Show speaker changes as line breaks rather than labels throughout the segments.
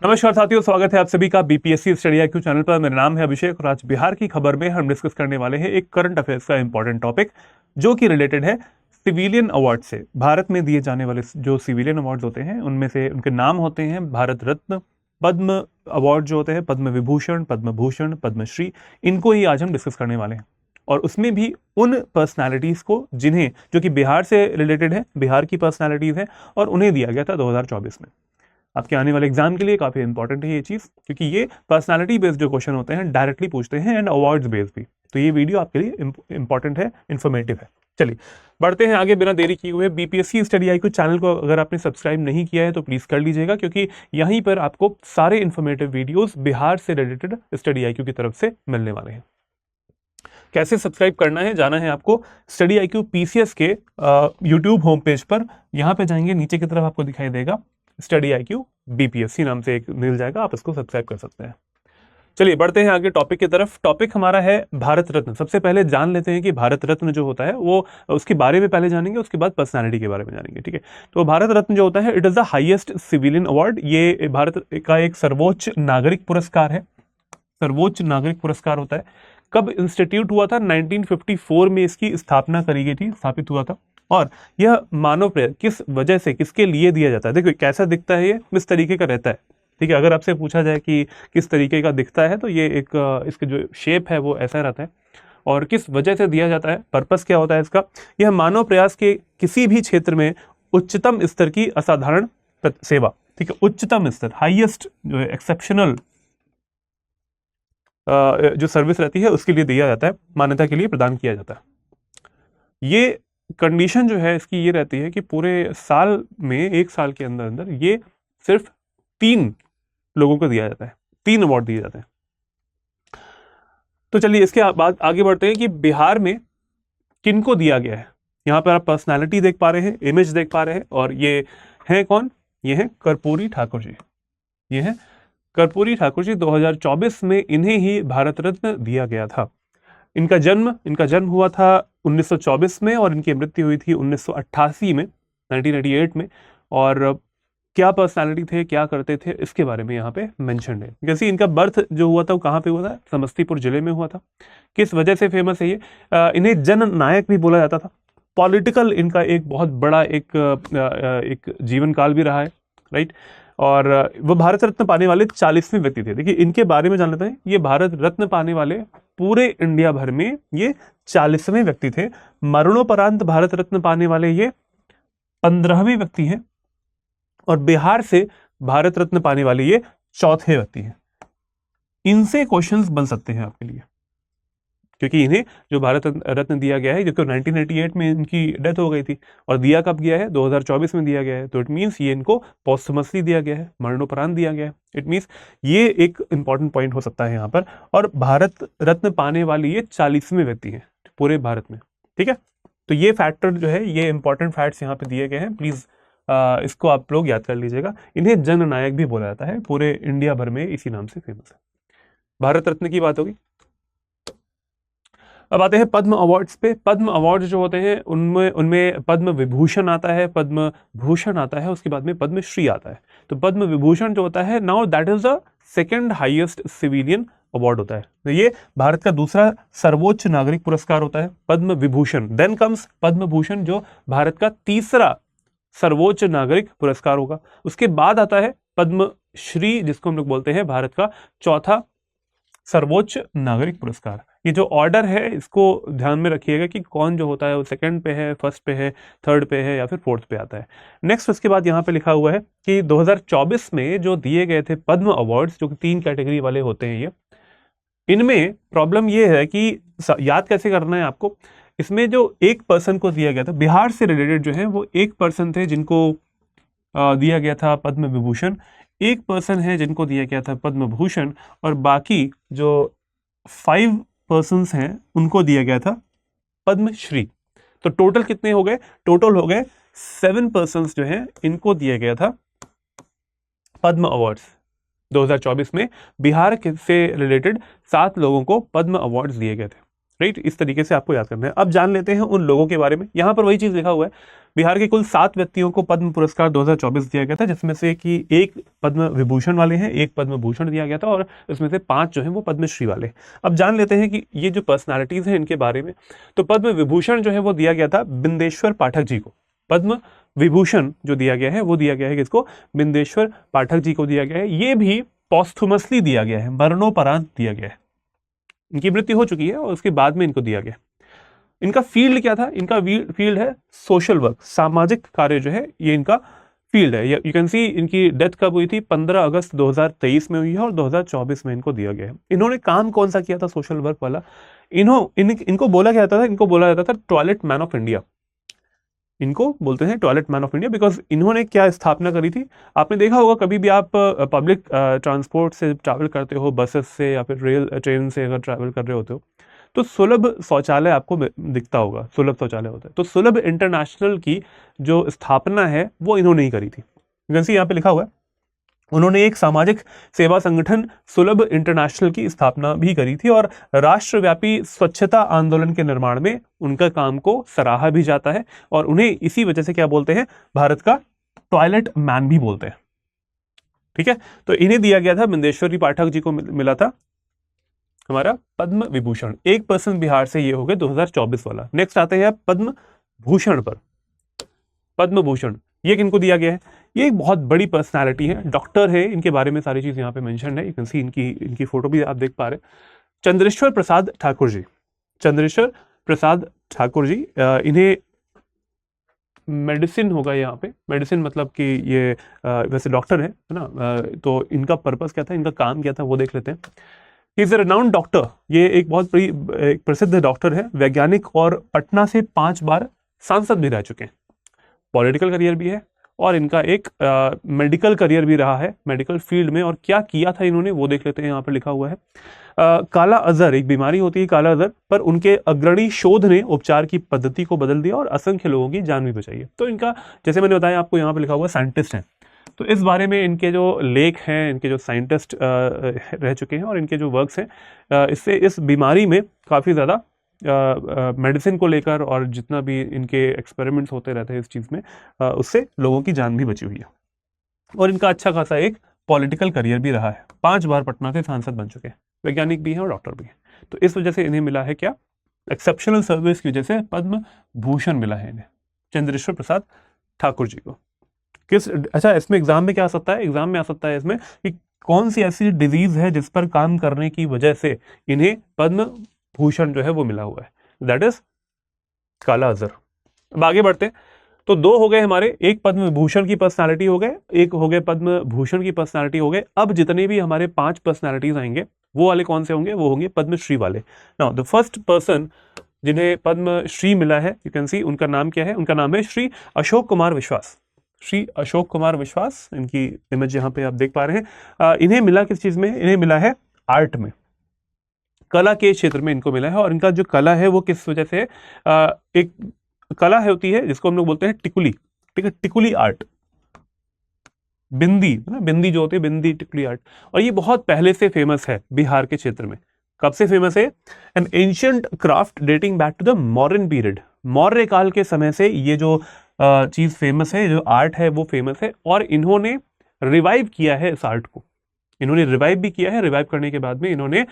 नमस्कार साथियों, स्वागत है आप सभी का बीपीएससी स्टडी आईक्यू चैनल पर। मेरा नाम है अभिषेक और आज बिहार की खबर में हम डिस्कस करने वाले हैं एक करंट अफेयर्स का इंपॉर्टेंट टॉपिक जो कि रिलेटेड है सिविलियन अवार्ड से। भारत में दिए जाने वाले जो सिविलियन अवार्ड्स होते हैं उनमें से उनके नाम होते हैं भारत रत्न, पद्म अवार्ड जो होते हैं, पद्म विभूषण, पद्म भूषण, पद्मश्री। इनको ही आज हम डिस्कस करने वाले हैं और उसमें भी उन पर्सनालिटीज को जिन्हें जो कि बिहार से रिलेटेड है, बिहार की पर्सनालिटीज है और उन्हें दिया गया था 2024 में। आपके आने वाले एग्जाम के लिए काफी इंपॉर्टेंट है ये चीज, क्योंकि ये पर्सनालिटी बेस्ड जो क्वेश्चन होते हैं डायरेक्टली पूछते हैं एंड अवार्ड्स बेस्ड भी। तो ये वीडियो आपके लिए इंपॉर्टेंट है, इंफॉर्मेटिव है। चलिए बढ़ते हैं आगे बिना देरी किए हुए। बीपीएससी स्टडी आईक्यू चैनल को अगर आपने सब्सक्राइब नहीं किया है तो प्लीज कर लीजिएगा, क्योंकि यहीं पर आपको सारे इंफॉर्मेटिव वीडियोस बिहार से रिलेटेड स्टडी आईक्यू की तरफ से मिलने वाले हैं। कैसे सब्सक्राइब करना है, जाना है आपको स्टडी आईक्यू पीसीएस के यूट्यूब होम पेज पर। यहाँ पे जाएंगे, नीचे की तरफ आपको दिखाई देगा स्टडी आईक्यू बीपीएससी नाम से एक मिल जाएगा, आप इसको सब्सक्राइब कर सकते हैं। चलिए बढ़ते हैं आगे टॉपिक की तरफ। टॉपिक हमारा है भारत रत्न। सबसे पहले जान लेते हैं कि भारत रत्न जो होता है वो उसके बारे में पहले जानेंगे, उसके बाद पर्सनालिटी के बारे में जानेंगे। ठीक है, तो भारत रत्न जो होता है it is the highest civilian award. ये भारत का एक सर्वोच्च नागरिक पुरस्कार है, सर्वोच्च नागरिक पुरस्कार होता है। कब इंस्टीट्यूट हुआ था? 1954 में इसकी स्थापना करी गई थी, स्थापित हुआ था। और यह मानव प्रेरक किस वजह से, किसके लिए दिया जाता है? देखो कैसा दिखता है, ये किस तरीके का रहता है। ठीक है, अगर आपसे पूछा जाए कि किस तरीके का दिखता है तो ये एक इसका जो शेप है वो ऐसा रहता है। और किस वजह से दिया जाता है, पर्पस क्या होता है इसका? यह मानव प्रयास के किसी भी क्षेत्र में उच्चतम स्तर की असाधारण सेवा, ठीक है, उच्चतम स्तर, हाईएस्ट जो है एक्सेप्शनल जो सर्विस रहती है उसके लिए दिया जाता है, मान्यता के लिए प्रदान किया जाता है। ये कंडीशन जो है इसकी ये रहती है कि पूरे साल में, एक साल के अंदर अंदर ये सिर्फ 3 लोगों को दिया जाता है, 3 अवार्ड दिए जाते हैं। तो चलिए इसके बाद आगे बढ़ते हैं कि बिहार में किनको दिया गया है। यहाँ पर आप पर्सनालिटी देख पा रहे हैं, इमेज देख पा रहे हैं, और ये है कौन? ये है कर्पूरी ठाकुर जी। ये है कर्पूरी ठाकुर जी। 2024 में इन्हें ही भारत रत्न दिया गया था। इनका जन्म हुआ था 1924 में और इनकी मृत्यु हुई थी 1988 में, 1988 में। और क्या पर्सनालिटी थे, क्या करते थे, इसके बारे में यहाँ पे मेंशन है। जैसे इनका बर्थ जो हुआ था वो कहाँ पे हुआ था? समस्तीपुर जिले में हुआ था। किस वजह से फेमस है ये? इन्हें जन नायक भी बोला जाता था। पॉलिटिकल इनका एक बहुत बड़ा एक जीवन काल भी रहा है, राइट। और वो भारत रत्न पाने वाले 40वें व्यक्ति थे। देखिए इनके बारे में जान लेते हैं। ये भारत रत्न पाने वाले पूरे इंडिया भर में ये 40वें व्यक्ति थे। मरणोपरांत भारत रत्न पाने वाले ये 15वें व्यक्ति हैं और बिहार से भारत रत्न पाने वाले ये 4थे व्यक्ति हैं। इनसे क्वेश्चंस बन सकते हैं आपके लिए, क्योंकि इन्हें जो भारत रत्न दिया गया है, जो 1988 में इनकी डेथ हो गई थी, और दिया कब गया है? 2024 में दिया गया है। तो इट मीन्स ये इनको पोस्टमसली दिया गया है, मरणोपरांत दिया गया है। इट मीन्स ये एक इंपॉर्टेंट पॉइंट हो सकता है यहाँ पर। और भारत रत्न पाने वाली ये 40वें व्यक्ति हैं पूरे भारत में। ठीक है, तो ये फैक्टर जो है, ये इंपॉर्टेंट फैक्ट्स यहाँ पे दिए गए हैं। प्लीज इसको आप लोग याद कर लीजिएगा। इन्हें जन नायक भी बोला जाता है, पूरे इंडिया भर में इसी नाम से फेमस है। भारत रत्न की बात होगी। अब आते हैं पद्म अवार्ड्स पे। पद्म अवार्ड जो होते हैं उनमें पद्म विभूषण आता है, पद्म भूषण आता है, उसके बाद में पद्मश्री आता है। तो पद्म विभूषण जो होता है, now that is the second highest civilian award होता है। तो ये भारत का दूसरा सर्वोच्च नागरिक पुरस्कार होता है, पद्म विभूषण। देन कम्स पद्म भूषण, जो भारत का तीसरा सर्वोच्च नागरिक पुरस्कार होगा। उसके बाद आता है पद्मश्री, जिसको हम लोग बोलते हैं भारत का चौथा सर्वोच्च नागरिक पुरस्कार। ये जो ऑर्डर है इसको ध्यान में रखिएगा कि कौन जो होता है वो सेकंड पे है, फर्स्ट पे है, थर्ड पे है या फिर फोर्थ पे आता है। नेक्स्ट उसके बाद यहाँ पे लिखा हुआ है कि 2024 में जो दिए गए थे पद्म अवार्ड्स, जो कि 3 कैटेगरी वाले होते हैं, ये इनमें प्रॉब्लम ये है कि याद कैसे करना है आपको। इसमें जो एक पर्सन को दिया गया था बिहार से रिलेटेड जो है, वो एक पर्सन थे जिनको दिया गया था पद्म विभूषण, एक पर्सन है जिनको दिया गया था पद्म भूषण, और बाकी जो 5 पर्सन्स हैं उनको दिया गया था पद्मश्री। तो टोटल कितने हो गए? टोटल हो गए 7 पर्सन्स जो हैं, इनको दिया गया था पद्म अवार्ड्स। 2024 में बिहार से रिलेटेड 7 लोगों को पद्म अवार्ड्स दिए गए थे। राइट, इस तरीके से आपको याद करना है। अब जान लेते हैं उन लोगों के बारे में। यहाँ पर वही चीज लिखा हुआ है, बिहार के कुल 7 व्यक्तियों को पद्म पुरस्कार 2024 दिया गया था, जिसमें से कि एक पद्म विभूषण वाले हैं, एक पद्म भूषण दिया गया था, और इसमें से 5 जो है वो पद्मश्री वाले। अब जान लेते हैं कि ये जो पर्सनालिटीज हैं इनके बारे में। तो पद्म विभूषण जो है वो दिया गया था बिंदेश्वर पाठक जी को। पद्म विभूषण जो दिया गया है वो दिया गया है किसको? बिंदेश्वर पाठक जी को दिया गया है। ये भी पॉस्थुमसली दिया गया है, मरणोपरांत दिया गया है। इनकी मृत्यु हो चुकी है और उसके बाद में इनको दिया गया। इनका फील्ड क्या था? इनका फील्ड है सोशल वर्क, सामाजिक कार्य जो है ये इनका फील्ड है। यू कैन सी इनकी डेथ कब हुई थी? 15 अगस्त 2023 में हुई है और 2024 में इनको दिया गया है। इन्होंने काम कौन सा किया था सोशल वर्क वाला? इनको बोला गया था, इनको बोला जाता था टॉयलेट मैन ऑफ इंडिया। इनको बोलते हैं toilet man of India because इन्होंने क्या स्थापना करी थी? आपने देखा होगा, कभी भी आप पब्लिक ट्रांसपोर्ट से ट्रैवल करते हो, बसेस से या फिर रेल ट्रेन से अगर ट्रैवल कर रहे होते हो, तो सुलभ शौचालय आपको दिखता होगा, सुलभ शौचालय होता है। तो सुलभ इंटरनेशनल की जो स्थापना है वो इन्होंने ही करी थी। जैसे यहाँ पे लिखा हुआ है, उन्होंने एक सामाजिक सेवा संगठन सुलभ इंटरनेशनल की स्थापना भी करी थी, और राष्ट्रव्यापी स्वच्छता आंदोलन के निर्माण में उनका काम को सराहा भी जाता है, और उन्हें इसी वजह से क्या बोलते हैं? भारत का टॉयलेट मैन भी बोलते हैं। ठीक है, तो इन्हें दिया गया था, बिंदेश्वरी पाठक जी को मिला था हमारा पद्म विभूषण। 1% बिहार से ये हो गए 2024 वाला। नेक्स्ट आते हैं पद्म भूषण पर। पद्म भूषण ये किनको दिया गया है? ये एक बहुत बड़ी पर्सनालिटी है, डॉक्टर है, इनके बारे में सारी चीज यहाँ पे मेंशन है। यू कैन सी इनकी फोटो भी आप देख पा रहे हैं। चंद्रेश्वर प्रसाद ठाकुर जी, चंद्रेश्वर प्रसाद ठाकुर जी, इन्हें मेडिसिन होगा यहाँ पे, मेडिसिन मतलब कि ये वैसे डॉक्टर है ना, तो इनका पर्पस क्या था, इनका काम क्या था वो देख लेते हैं। इज ए रिनाउंड डॉक्टर, ये एक बहुत बड़ी एक प्रसिद्ध डॉक्टर है, वैज्ञानिक, और पटना से 5 बार सांसद भी रह चुके हैं। पॉलिटिकल करियर भी है और इनका एक मेडिकल करियर भी रहा है, मेडिकल फील्ड में। और क्या किया था इन्होंने वो देख लेते हैं, यहाँ पर लिखा हुआ है। काला अजहर एक बीमारी होती है, काला अजहर, पर उनके अग्रणी शोध ने उपचार की पद्धति को बदल दिया और असंख्य लोगों की जान भी बचाई है। तो इनका, जैसे मैंने बताया आपको, यहाँ पे लिखा हुआ साइंटिस्ट हैं, तो इस बारे में इनके जो लेख हैं, इनके जो साइंटिस्ट रह चुके हैं और इनके जो वर्क्स हैं, इससे इस बीमारी में काफ़ी ज़्यादा मेडिसिन को लेकर और जितना भी इनके एक्सपेरिमेंट्स होते रहते हैं इस चीज़ में, उससे लोगों की जान भी बची हुई है। और इनका अच्छा खासा एक पॉलिटिकल करियर भी रहा है, 5 बार पटना से सांसद बन चुके हैं, वैज्ञानिक भी हैं और डॉक्टर भी हैं। तो इस वजह से इन्हें मिला है क्या? एक्सेप्शनल सर्विस की वजह से पद्म भूषण मिला है इन्हें, चंद्रेश्वर प्रसाद ठाकुर जी को। किस, अच्छा इसमें एग्जाम में क्या आ सकता है? एग्जाम में आ सकता है इसमें कि कौन सी ऐसी डिजीज है जिस पर काम करने की वजह से इन्हें पद्म भूषण जो है वो मिला हुआ है, दैट इज काला अजहर। अब आगे बढ़ते हैं, तो 2 हो गए हमारे, एक पद्म विभूषण की पर्सनालिटी हो गए, एक हो गए पद्म भूषण की पर्सनालिटी हो गए। अब जितने भी हमारे 5 पर्सनालिटीज आएंगे वो वाले कौन से होंगे? वो होंगे पद्मश्री वाले। नाउ द फर्स्ट पर्सन जिन्हें पद्मश्री मिला है, यू कैन सी उनका नाम क्या है? उनका नाम है श्री अशोक कुमार विश्वास। श्री अशोक कुमार विश्वास, इनकी इमेज यहाँ पे आप देख पा रहे हैं। इन्हें मिला किस चीज में? इन्हें मिला है आर्ट में, कला के क्षेत्र में इनको मिला है। और इनका जो कला है वो किस वजह से? एक कला है होती है जिसको हम लोग बोलते हैं टिकुली, ठीक है, टिकुली आर्ट, बिंदी ना, बिंदी जो होती है, बिंदी टिकुली आर्ट। और ये बहुत पहले से फेमस है बिहार के क्षेत्र में। कब से फेमस है? An ancient craft dating back to the modern period, Maurya काल के समय से ये जो चीज फेमस है, जो आर्ट है वो फेमस है। और इन्होंने रिवाइव किया है इस आर्ट को, इन्होंने रिवाइव भी किया है। रिवाइव करने के बाद में इन्होंने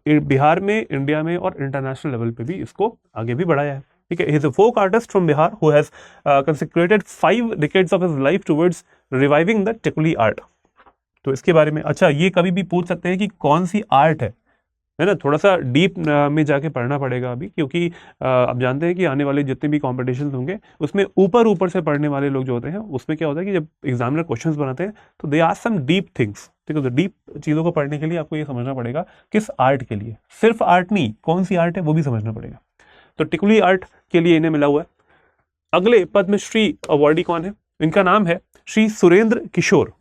बिहार में, इंडिया में और इंटरनेशनल लेवल पे भी इसको आगे भी बढ़ाया है। ठीक है, he is a folk artist from Bihar who has consecrated 5 decades of his life towards reviving the Tikuli art. तो इसके बारे में, अच्छा ये कभी भी पूछ सकते हैं कि कौन सी आर्ट है ना, थोड़ा सा डीप में जाके पढ़ना पड़ेगा अभी, क्योंकि आप जानते हैं कि आने वाले जितने भी कॉम्पिटिशन होंगे उसमें ऊपर से पढ़ने वाले लोग जो होते हैं, उसमें क्या होता है कि जब एग्जामिनर क्वेश्चंस बनाते हैं तो they ask some deep things. ठीक है, तो डीप चीज़ों को पढ़ने के लिए आपको ये समझना पड़ेगा किस आर्ट के लिए, सिर्फ आर्ट नहीं, कौन सी आर्ट है वो भी समझना पड़ेगा। तो टिकुली आर्ट के लिए इन्हें मिला हुआ है। अगले पद्मश्री अवार्डी कौन है? इनका नाम है श्री सुरेंद्र किशोर,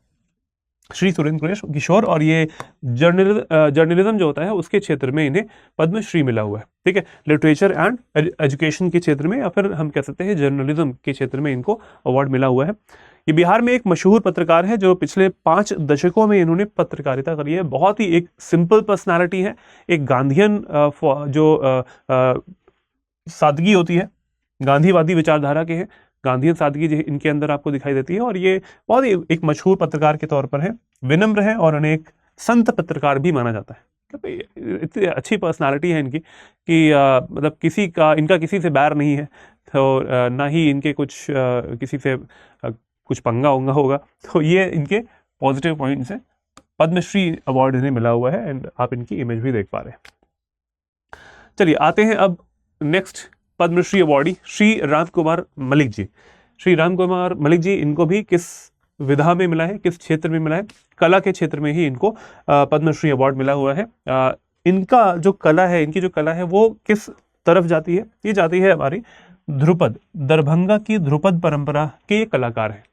श्री सुरेंद्र किशोर। और ये जर्नलिज्म जो होता है उसके क्षेत्र में इन्हें पद्मश्री मिला हुआ है। ठीक है, लिटरेचर एंड एजुकेशन के क्षेत्र में, या फिर हम कह सकते हैं जर्नलिज्म के क्षेत्र में इनको अवार्ड मिला हुआ है। ये बिहार में एक मशहूर पत्रकार है जो पिछले 5 दशकों में इन्होंने पत्रकारिता करी है। बहुत ही एक सिंपल पर्सनालिटी है, एक गांधीयन सादगी होती है, गांधीवादी विचारधारा के हैं, गांधीयन सादगी इनके अंदर आपको दिखाई देती है। और ये बहुत ही एक मशहूर पत्रकार के तौर पर है, विनम्र है और अनेक संत पत्रकार भी माना जाता है। इतनी अच्छी पर्सनालिटी है इनकी कि मतलब इनका किसी से बैर नहीं है, तो ना ही इनके किसी से कुछ पंगा उंगा होगा। तो ये इनके पॉजिटिव पॉइंट्स हैं। पद्मश्री अवार्ड इन्हें मिला हुआ है एंड आप इनकी इमेज भी देख पा रहे हैं। चलिए आते हैं अब नेक्स्ट पद्मश्री अवार्डी श्री राम कुमार मलिक जी। श्री राम कुमार मलिक जी, इनको भी किस विधा में मिला है, किस क्षेत्र में मिला है? कला के क्षेत्र में ही इनको पद्मश्री अवार्ड मिला हुआ है। इनका जो कला है, इनकी जो कला है वो किस तरफ जाती है? ये जाती है हमारी ध्रुपद, दरभंगा की ध्रुपद परंपरा के ये कलाकार हैं।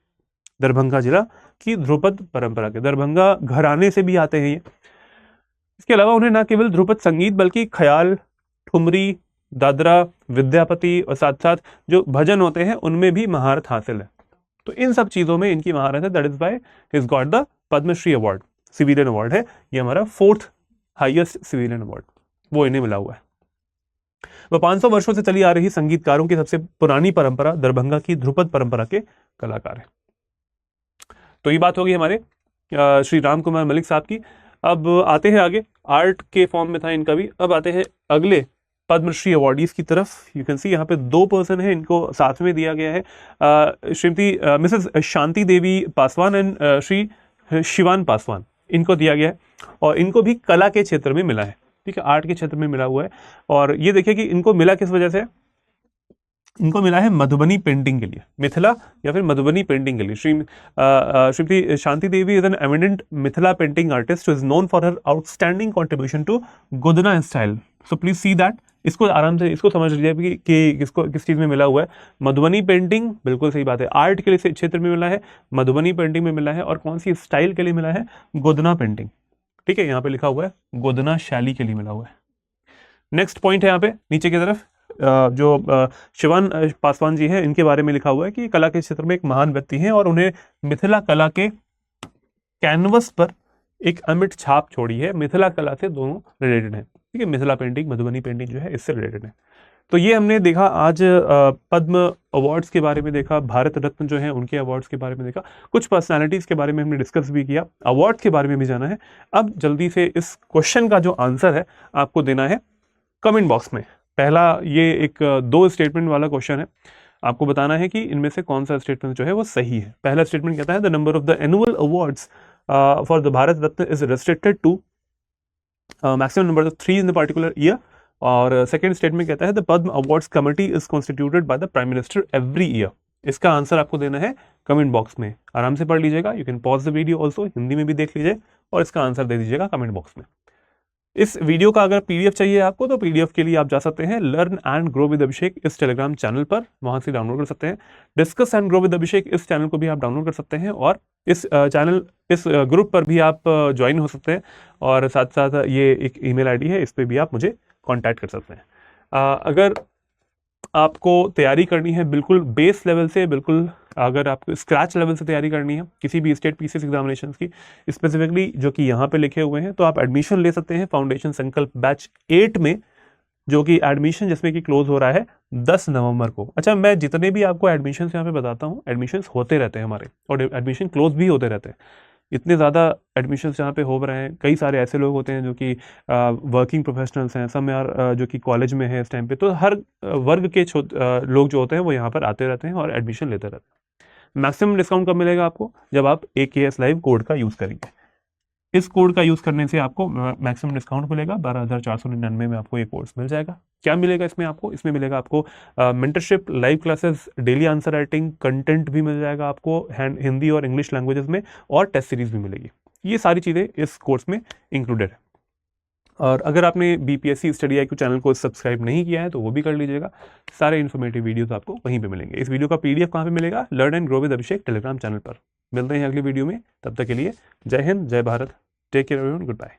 दरभंगा जिला की ध्रुपद परंपरा के, दरभंगा घराने से भी आते हैं ये। इसके अलावा उन्हें न केवल ध्रुपद संगीत बल्कि ख्याल, ठुमरी, दादरा, विद्यापति और साथ साथ जो भजन होते हैं उनमें भी महारत हासिल है। तो इन सब चीजों में इनकी महारत है। That is why he has got the Padma Shri award. Civilian award है ये, हमारा 4th हाईएस्ट सिविलियन अवार्ड, वो इन्हें मिला हुआ है। वह 500 वर्षों से चली आ रही संगीतकारों की सबसे पुरानी परंपरा दरभंगा की ध्रुपद परंपरा के कलाकार हैं। तो ये बात होगी हमारे श्री राम कुमार मलिक साहब की। अब आते हैं आगे, आर्ट के फॉर्म में था इनका भी। अब आते हैं अगले पद्मश्री अवार्डीज की तरफ। यू कैन सी यहाँ पे 2 पर्सन है, इनको साथ में दिया गया है। श्रीमती मिसेस शांति देवी पासवान एंड श्री शिवान पासवान, इनको दिया गया है और इनको भी कला के क्षेत्र में मिला है। ठीक है, आर्ट के क्षेत्र में मिला हुआ है। और ये देखिए कि इनको मिला किस वजह से, इनको मिला है मधुबनी पेंटिंग के लिए, मिथिला या फिर मधुबनी पेंटिंग के लिए। Shrimati Shanti Devi is an eminent Mithila painting artist who is known for her outstanding contribution to Godna style. So please see that, इसको आराम से इसको समझ लीजिए कि किस चीज में मिला हुआ है। मधुबनी पेंटिंग, बिल्कुल सही बात है, आर्ट के लिए क्षेत्र में मिला है, मधुबनी पेंटिंग में मिला है। और कौन सी स्टाइल के लिए मिला है? गोदना पेंटिंग। ठीक है, यहाँ पे लिखा हुआ है गोदना शैली के लिए मिला हुआ है। नेक्स्ट पॉइंट है यहाँ पे नीचे की तरफ, जो शिवान पासवान जी हैं, इनके बारे में लिखा हुआ है कि कला के क्षेत्र में एक महान व्यक्ति हैं और उन्हें मिथिला कला के कैनवस पर एक अमिट छाप छोड़ी है। मिथिला कला से दोनों रिलेटेड है। ठीक है, मिथिला पेंटिंग, मधुबनी पेंटिंग जो है इससे रिलेटेड है। तो ये हमने देखा आज पद्म अवार्ड्स के बारे में देखा, भारत रत्न जो है उनके अवार्ड्स के बारे में देखा, कुछ पर्सनालिटीज के बारे में हमने डिस्कस भी किया, अवार्ड के बारे में भी जाना है। अब जल्दी से इस क्वेश्चन का जो आंसर है आपको देना है कमेंट बॉक्स में। पहला ये एक 2 स्टेटमेंट वाला क्वेश्चन है, आपको बताना है कि इनमें से कौन सा स्टेटमेंट जो है वो सही है। पहला स्टेटमेंट कहता है the number of the annual awards for the Bharat Ratna is restricted to maximum number of 3 in the particular year. और सेकंड स्टेटमेंट कहता है the Padma awards committee is constituted by the prime minister every year. इसका answer आपको देना है comment box में, आराम से पढ़ लीजिएगा। You can pause the video also, Hindi में भी देख लीजिए और इसका आंसर दे दीजिएगा कमेंट बॉक्स में। इस वीडियो का अगर पीडीएफ चाहिए आपको तो पीडीएफ के लिए आप जा सकते हैं लर्न एंड ग्रो विद अभिषेक इस टेलीग्राम चैनल पर, वहां से डाउनलोड कर सकते हैं। डिस्कस एंड ग्रो विद अभिषेक इस चैनल को भी आप डाउनलोड कर सकते हैं और इस ग्रुप पर भी आप ज्वाइन हो सकते हैं। और साथ साथ ये एक ईमेल आईडी है, इस पर भी आप मुझे कॉन्टैक्ट कर सकते हैं। अगर आपको तैयारी करनी है बिल्कुल बेस लेवल से, बिल्कुल अगर आपको स्क्रैच लेवल से तैयारी करनी है किसी भी स्टेट पीसीएस एग्जामिनेशन की स्पेसिफिकली जो कि यहाँ पे लिखे हुए हैं, तो आप एडमिशन ले सकते हैं फाउंडेशन संकल्प बैच 8 में, जो कि एडमिशन जिसमें कि क्लोज हो रहा है 10 नवंबर को। अच्छा, मैं जितने भी आपको एडमिशन यहाँ पे बताता हूँ, एडमिशन होते रहते हैं हमारे और एडमिशन क्लोज भी होते रहते हैं। इतने ज़्यादा एडमिशन यहाँ पे हो रहे हैं। कई सारे ऐसे लोग होते हैं जो कि वर्किंग प्रोफेशनल्स हैं, सब यार जो कि कॉलेज में है इस टाइम पे, तो हर वर्ग के लोग जो होते हैं वो यहाँ पर आते रहते हैं और एडमिशन लेते रहते हैं। मैक्सिमम डिस्काउंट कब मिलेगा आपको? जब आप AKS लाइव कोड का यूज़ करेंगे। इस कोड का यूज़ करने से आपको मैक्सिमम डिस्काउंट मिलेगा, 12,499 में आपको ये कोर्स मिल जाएगा। क्या मिलेगा इसमें आपको? इसमें मिलेगा आपको mentorship, live classes, daily answer writing, content भी मिल जाएगा आपको हिंदी और इंग्लिश लैंग्वेजेस में, और टेस्ट सीरीज भी मिलेगी। ये सारी चीज़ें इस कोर्स में इंक्लूडेड है। और अगर आपने BPSC स्टडी IQ चैनल को सब्सक्राइब नहीं किया है तो वो भी कर लीजिएगा। सारे इन्फॉर्मेटिव वीडियोस आपको वहीं पे मिलेंगे। इस वीडियो का PDF कहाँ पे मिलेगा? Learn and grow with Abhishek Telegram channel पर। मिलते हैं अगली वीडियो में, तब तक के लिए Jai Hind, Jai Bharat, take care everyone, good bye.